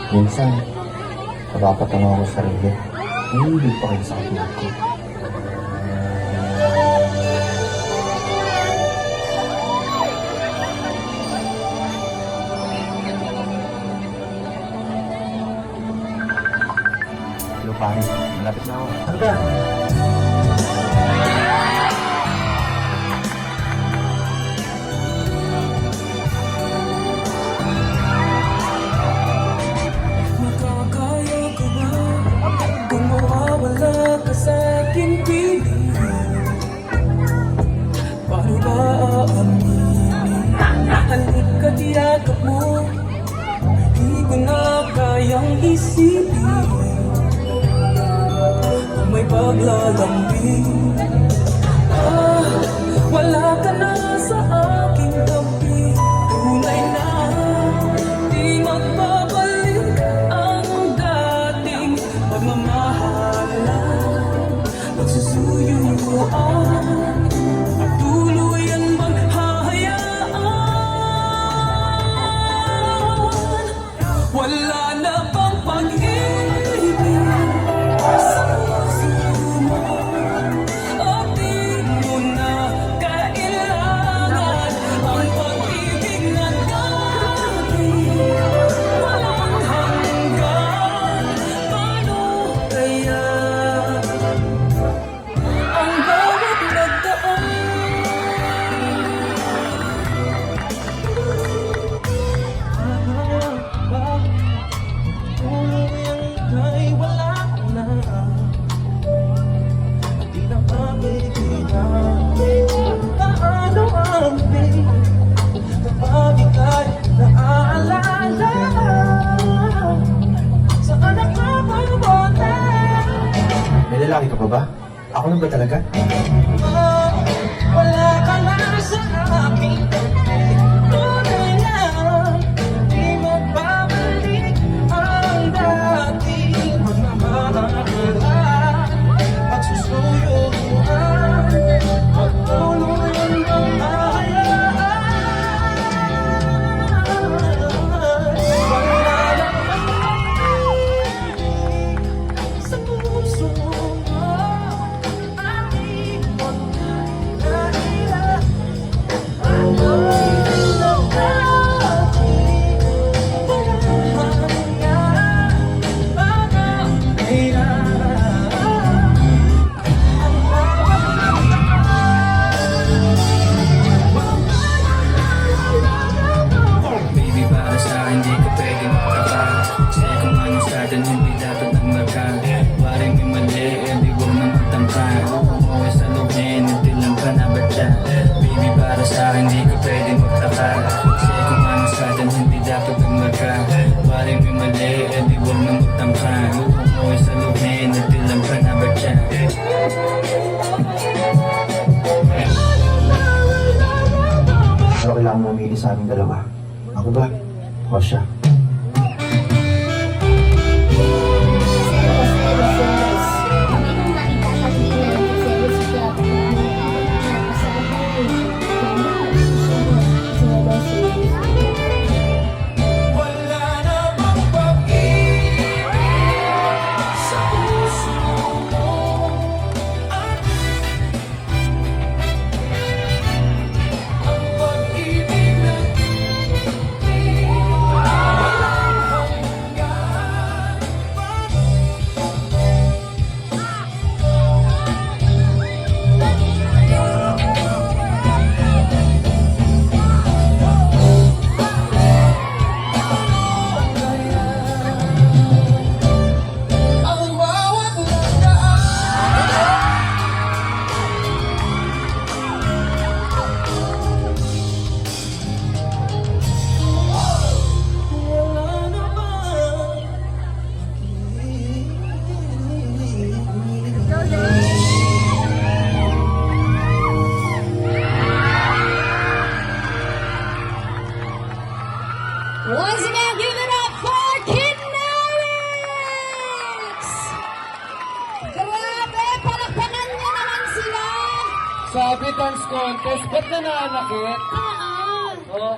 Minsan, napapatanong ako sa sarili. Hindi pa kayo sa katulad ko. Hello, pare. Malapit na ako. Ano ka? Makakaya ka ba kung mawawala ka sa aking piling? Paano ba aaminin? Halika't yakap mo, di ko na kayang isipin. Kung may paglalambing, wala ka na sa aking tabi. Tunay na di magbabalik ang dating pagmamahalan. Magsusuyuan at tuluyan bang hahayaan? Wala na bang pag-ibig sa puso mo? O di mo na kailangan ang pag-ibig na dati? Walang hanggan. Paano kaya ang bawat nagdaan? Ay wala na, di na mapigilan. Paano ang kapag ika'y naaalala? Saan ako mabuti? May lalaki ka pa ba? Ako na ba talaga? Wala ka na sa aking tabi. Tunay na di magbabalik ang dating pagmamahalan. Pagsusuyuan, pagtuluyan ng hayaan. Wala lang sa puso mo, aking pagkakaila. Ano ang dating pagmamahalan? Paano kaya ang baby, para sa akin di ka pwedeng magkaka. Kasi kung anong sa atin hindi dapat nagmarka. Waring may mali, di huwag na magtangka. Umuwi sa loob niya, nagtilang ka na ba siya? Baby, para sa akin di ka pwedeng magtaka. Kasi kung anong sa atin hindi dapat nagmarka. Waring may mali, di huwag na magtangka. Umuwi sa loob niya, nagtilang ka na ba siya? Pero kailangan mo umili sa aming dalawa. Ako ba? O siya? Wala na bang pag-ibig sa puso mo? Ang pag-ibig na walang hanggan. Ang bawat wala na bang Once again, give it up for Kinetics! Grabe, palakpakan niya naman sila! Sabi dance contest, ba't nananakit?